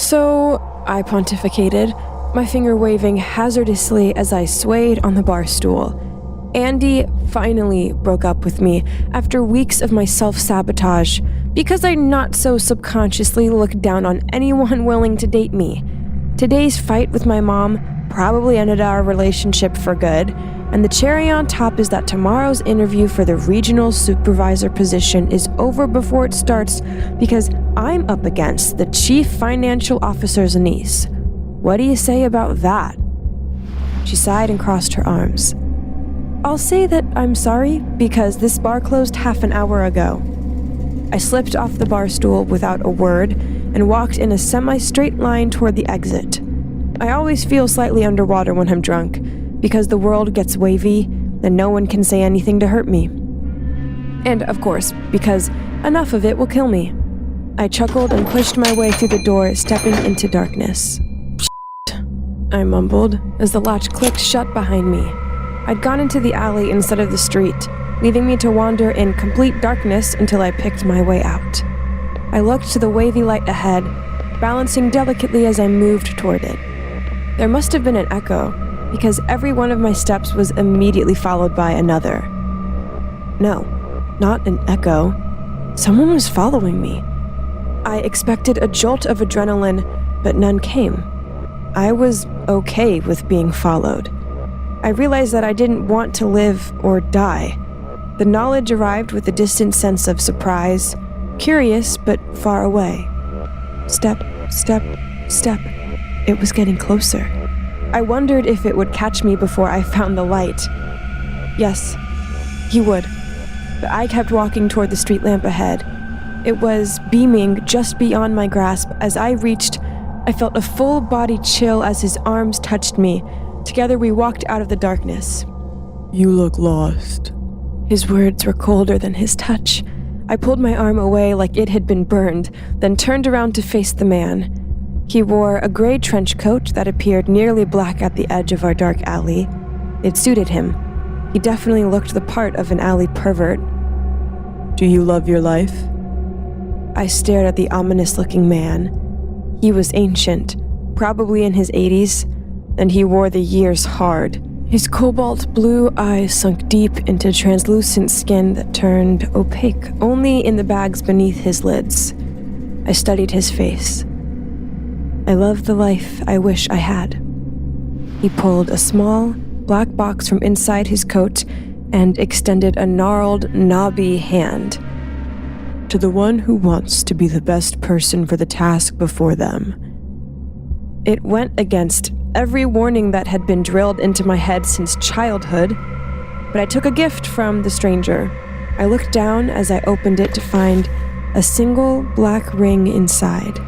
So, I pontificated, my finger waving hazardously as I swayed on the bar stool. Andy finally broke up with me after weeks of my self-sabotage because I not so subconsciously looked down on anyone willing to date me. Today's fight with my mom probably ended our relationship for good, and the cherry on top is that tomorrow's interview for the regional supervisor position is over before it starts because I'm up against the chief financial officer's niece. What do you say about that? She sighed and crossed her arms. I'll say that I'm sorry because this bar closed half an hour ago. I slipped off the bar stool without a word and walked in a semi-straight line toward the exit. I always feel slightly underwater when I'm drunk because the world gets wavy and no one can say anything to hurt me. And of course, because enough of it will kill me. I chuckled and pushed my way through the door, stepping into darkness. Shit, I mumbled as the latch clicked shut behind me. I'd gone into the alley instead of the street, leaving me to wander in complete darkness until I picked my way out. I looked to the wavy light ahead, balancing delicately as I moved toward it. There must have been an echo, because every one of my steps was immediately followed by another. No, not an echo. Someone was following me. I expected a jolt of adrenaline, but none came. I was okay with being followed. I realized that I didn't want to live or die. The knowledge arrived with a distant sense of surprise, curious but far away. Step, step, step. It was getting closer. I wondered if it would catch me before I found the light. Yes, he would. But I kept walking toward the street lamp ahead. It was beaming just beyond my grasp. As I reached, I felt a full body chill as his arms touched me. Together we walked out of the darkness. You look lost. His words were colder than his touch. I pulled my arm away like it had been burned, then turned around to face the man. He wore a gray trench coat that appeared nearly black at the edge of our dark alley. It suited him. He definitely looked the part of an alley pervert. Do you love your life? I stared at the ominous-looking man. He was ancient, probably in his 80s, and he wore the years hard. His cobalt blue eyes sunk deep into translucent skin that turned opaque only in the bags beneath his lids. I studied his face. I loved the life I wish I had. He pulled a small, black box from inside his coat and extended a gnarled, knobby hand. To the one who wants to be the best person for the task before them. It went against every warning that had been drilled into my head since childhood, but I took a gift from the stranger. I looked down as I opened it to find a single black ring inside.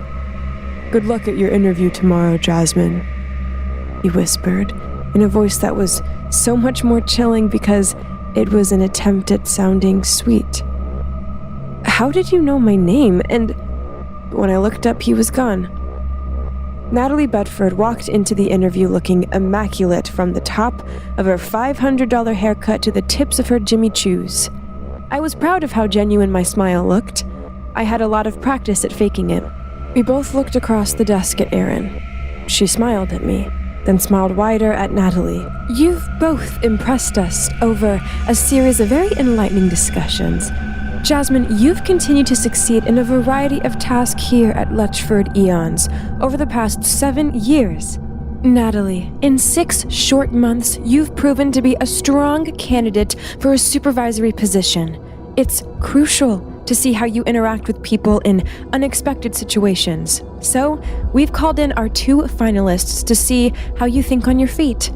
Good luck at your interview tomorrow, Jasmine, he whispered, in a voice that was so much more chilling because it was an attempt at sounding sweet. How did you know my name? And when I looked up, he was gone. Natalie Bedford walked into the interview looking immaculate from the top of her $500 haircut to the tips of her Jimmy Choos. I was proud of how genuine my smile looked. I had a lot of practice at faking it. We both looked across the desk at Erin. She smiled at me, then smiled wider at Natalie. You've both impressed us over a series of very enlightening discussions. Jasmine, you've continued to succeed in a variety of tasks here at Letchford Eons over the past 7 years. Natalie, in 6 short months, you've proven to be a strong candidate for a supervisory position. It's crucial to see how you interact with people in unexpected situations. So, we've called in our 2 finalists to see how you think on your feet.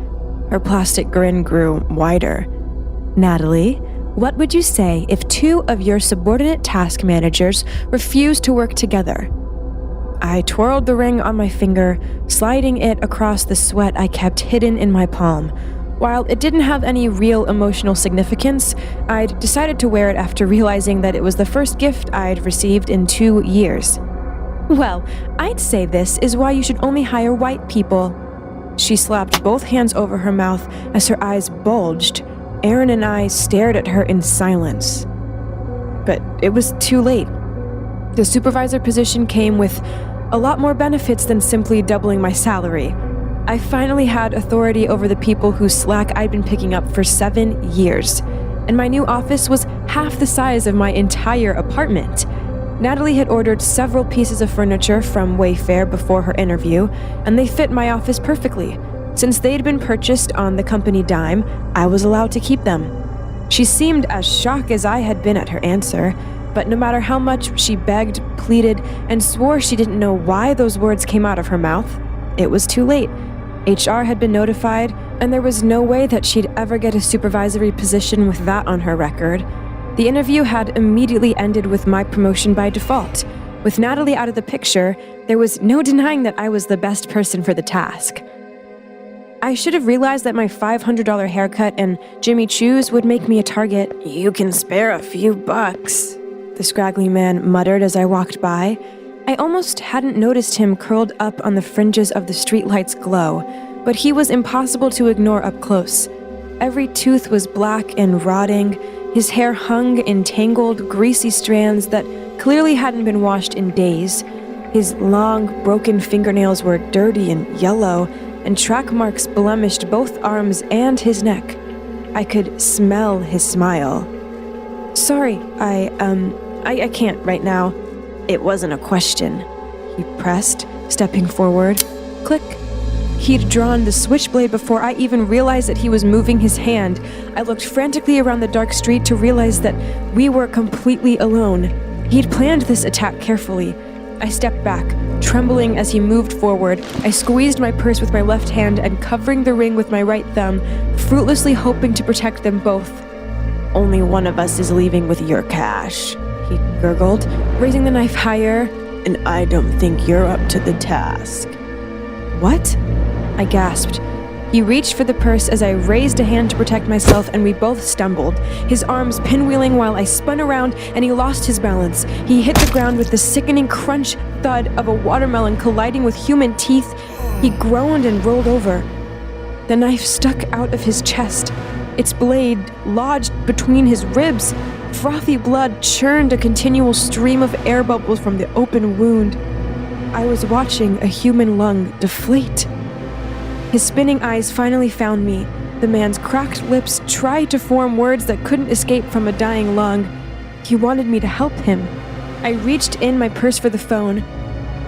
Her plastic grin grew wider. Natalie, what would you say if 2 of your subordinate task managers refused to work together? I twirled the ring on my finger, sliding it across the sweat I kept hidden in my palm. While it didn't have any real emotional significance, I'd decided to wear it after realizing that it was the first gift I'd received in 2 years. Well, I'd say this is why you should only hire white people. She slapped both hands over her mouth as her eyes bulged. Erin and I stared at her in silence. But it was too late. The supervisor position came with a lot more benefits than simply doubling my salary. I finally had authority over the people whose slack I'd been picking up for 7 years, and my new office was half the size of my entire apartment. Natalie had ordered several pieces of furniture from Wayfair before her interview, and they fit my office perfectly. Since they'd been purchased on the company dime, I was allowed to keep them. She seemed as shocked as I had been at her answer, but no matter how much she begged, pleaded, and swore she didn't know why those words came out of her mouth, it was too late. HR had been notified, and there was no way that she'd ever get a supervisory position with that on her record. The interview had immediately ended with my promotion by default. With Natalie out of the picture, there was no denying that I was the best person for the task. I should have realized that my $500 haircut and Jimmy Choo's would make me a target. "You can spare a few bucks," the scraggly man muttered as I walked by. I almost hadn't noticed him curled up on the fringes of the streetlight's glow, but he was impossible to ignore up close. Every tooth was black and rotting. His hair hung in tangled, greasy strands that clearly hadn't been washed in days. His long, broken fingernails were dirty and yellow, and track marks blemished both arms and his neck. I could smell his smile. "Sorry, I can't right now." "It wasn't a question," he pressed, stepping forward. Click. He'd drawn the switchblade before I even realized that he was moving his hand. I looked frantically around the dark street to realize that we were completely alone. He'd planned this attack carefully. I stepped back, trembling as he moved forward. I squeezed my purse with my left hand and covering the ring with my right thumb, fruitlessly hoping to protect them both. "Only one of us is leaving with your cash," he gurgled, raising the knife higher. "And I don't think you're up to the task." "What?" I gasped. He reached for the purse as I raised a hand to protect myself, and we both stumbled, his arms pinwheeling while I spun around, and he lost his balance. He hit the ground with the sickening crunch thud of a watermelon colliding with human teeth. He groaned and rolled over. The knife stuck out of his chest. Its blade lodged between his ribs. Frothy blood churned a continual stream of air bubbles from the open wound. I was watching a human lung deflate. His spinning eyes finally found me. The man's cracked lips tried to form words that couldn't escape from a dying lung. He wanted me to help him. I reached in my purse for the phone.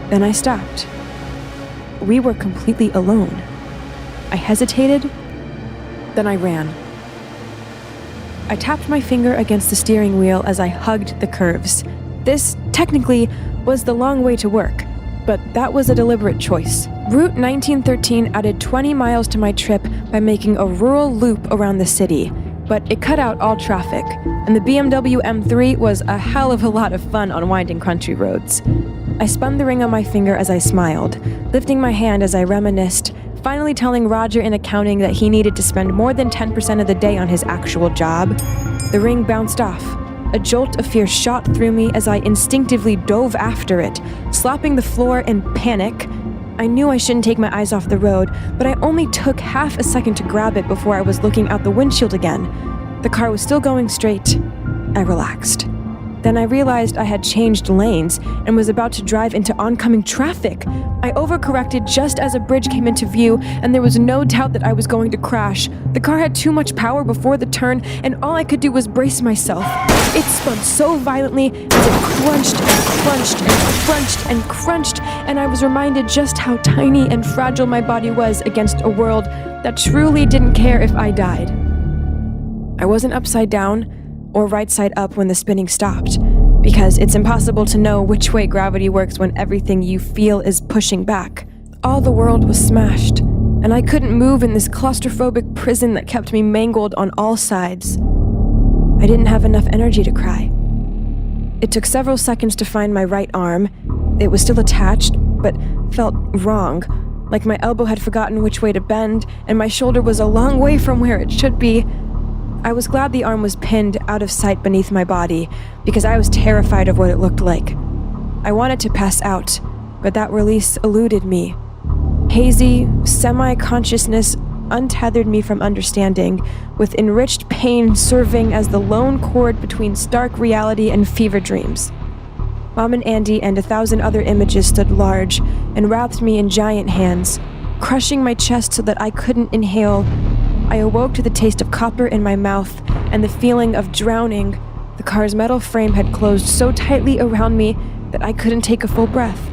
Then I stopped. We were completely alone. I hesitated. Then I ran. I tapped my finger against the steering wheel as I hugged the curves. This, technically, was the long way to work, but that was a deliberate choice. Route 1913 added 20 miles to my trip by making a rural loop around the city, but it cut out all traffic, and the BMW M3 was a hell of a lot of fun on winding country roads. I spun the ring on my finger as I smiled, lifting my hand as I reminisced, finally telling Roger in accounting that he needed to spend more than 10% of the day on his actual job. The ring bounced off. A jolt of fear shot through me as I instinctively dove after it, slapping the floor in panic. I knew I shouldn't take my eyes off the road, but I only took half a second to grab it before I was looking out the windshield again. The car was still going straight. I relaxed. Then I realized I had changed lanes and was about to drive into oncoming traffic. I overcorrected just as a bridge came into view, and there was no doubt that I was going to crash. The car had too much power before the turn, and all I could do was brace myself. It spun so violently as it crunched and crunched and crunched and crunched, and I was reminded just how tiny and fragile my body was against a world that truly didn't care if I died. I wasn't upside down or right side up when the spinning stopped, because it's impossible to know which way gravity works when everything you feel is pushing back. All the world was smashed, and I couldn't move in this claustrophobic prison that kept me mangled on all sides. I didn't have enough energy to cry. It took several seconds to find my right arm. It was still attached, but felt wrong, like my elbow had forgotten which way to bend, and my shoulder was a long way from where it should be. I was glad the arm was pinned out of sight beneath my body, because I was terrified of what it looked like. I wanted to pass out, but that release eluded me. Hazy, semi-consciousness untethered me from understanding, with enriched pain serving as the lone chord between stark reality and fever dreams. Mom and Andy and 1,000 other images stood large and wrapped me in giant hands, crushing my chest so that I couldn't inhale. I awoke to the taste of copper in my mouth and the feeling of drowning. The car's metal frame had closed so tightly around me that I couldn't take a full breath.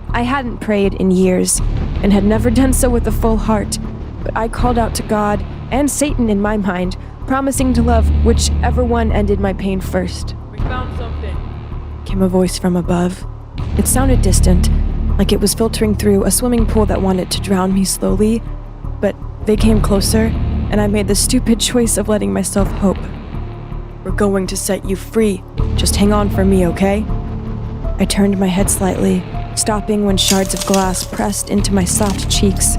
I hadn't prayed in years and had never done so with a full heart, but I called out to God and Satan in my mind, promising to love whichever one ended my pain first. We found something, Came a voice from above. It sounded distant, like it was filtering through a swimming pool that wanted to drown me slowly, but they came closer, and I made the stupid choice of letting myself hope. We're going to set you free. Just hang on for me, okay? I turned my head slightly, stopping when shards of glass pressed into my soft cheeks.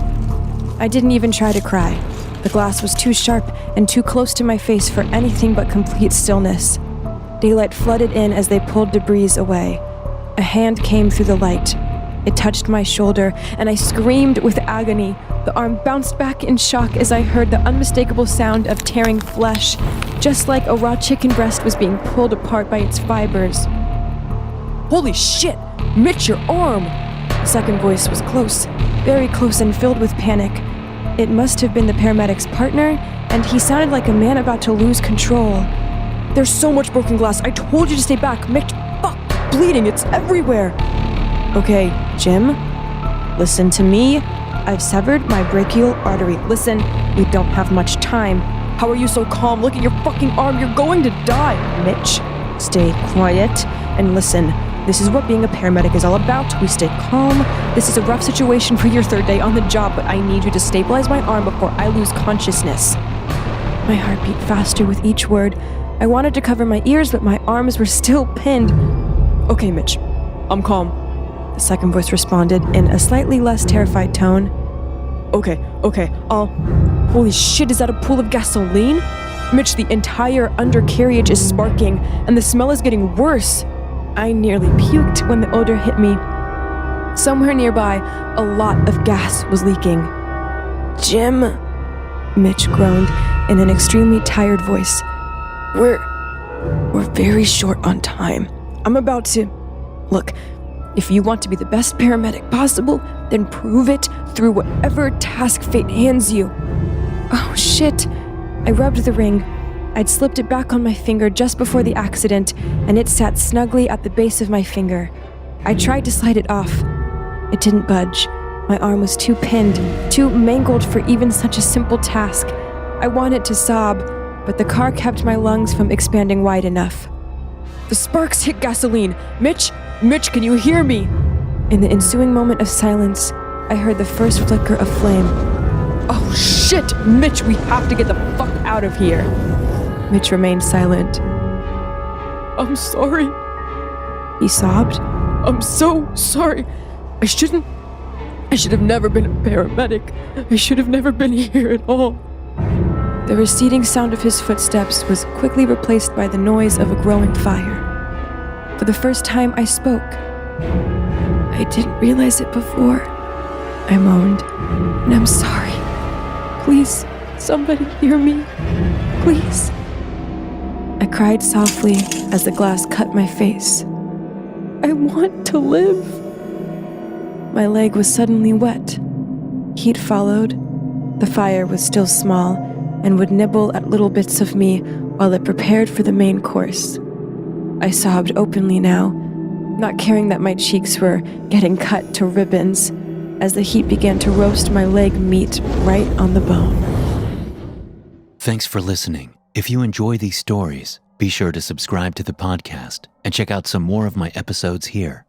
I didn't even try to cry. The glass was too sharp and too close to my face for anything but complete stillness. Daylight flooded in as they pulled debris away. A hand came through the light. It touched my shoulder, and I screamed with agony. The arm bounced back in shock as I heard the unmistakable sound of tearing flesh, just like a raw chicken breast was being pulled apart by its fibers. Holy shit! Mitch, your arm! The second voice was close, very close and filled with panic. It must have been the paramedic's partner, and he sounded like a man about to lose control. There's so much broken glass. I told you to stay back. Mitch, fuck! Bleeding, it's everywhere! Okay, Jim, listen to me. I've severed my brachial artery. Listen, we don't have much time. How are you so calm? Look at your fucking arm. You're going to die. Mitch, stay quiet and listen. This is what being a paramedic is all about. We stay calm. This is a rough situation for your third day on the job, but I need you to stabilize my arm before I lose consciousness. My heart beat faster with each word. I wanted to cover my ears, but my arms were still pinned. Okay, Mitch, I'm calm. The second voice responded in a slightly less terrified tone. Okay, holy shit, is that a pool of gasoline? Mitch, the entire undercarriage is sparking, and the smell is getting worse. I nearly puked when the odor hit me. Somewhere nearby, a lot of gas was leaking. Jim, Mitch groaned in an extremely tired voice. We're very short on time. I'm about to... Look, if you want to be the best paramedic possible, then prove it through whatever task fate hands you. Oh shit. I rubbed the ring. I'd slipped it back on my finger just before the accident, and it sat snugly at the base of my finger. I tried to slide it off. It didn't budge. My arm was too pinned, too mangled for even such a simple task. I wanted to sob, but the car kept my lungs from expanding wide enough. The sparks hit gasoline. Mitch, can you hear me? In the ensuing moment of silence, I heard the first flicker of flame. Oh shit, Mitch, we have to get the fuck out of here. Mitch remained silent. I'm sorry. He sobbed. I'm so sorry. I should have never been a paramedic. I should have never been here at all. The receding sound of his footsteps was quickly replaced by the noise of a growing fire. For the first time, I spoke. I didn't realize it before, I moaned, and I'm sorry. Please, somebody hear me. Please. I cried softly as the glass cut my face. I want to live. My leg was suddenly wet. Heat followed. The fire was still small and would nibble at little bits of me while it prepared for the main course. I sobbed openly now, not caring that my cheeks were getting cut to ribbons as the heat began to roast my leg meat right on the bone. Thanks for listening. If you enjoy these stories, be sure to subscribe to the podcast and check out some more of my episodes here.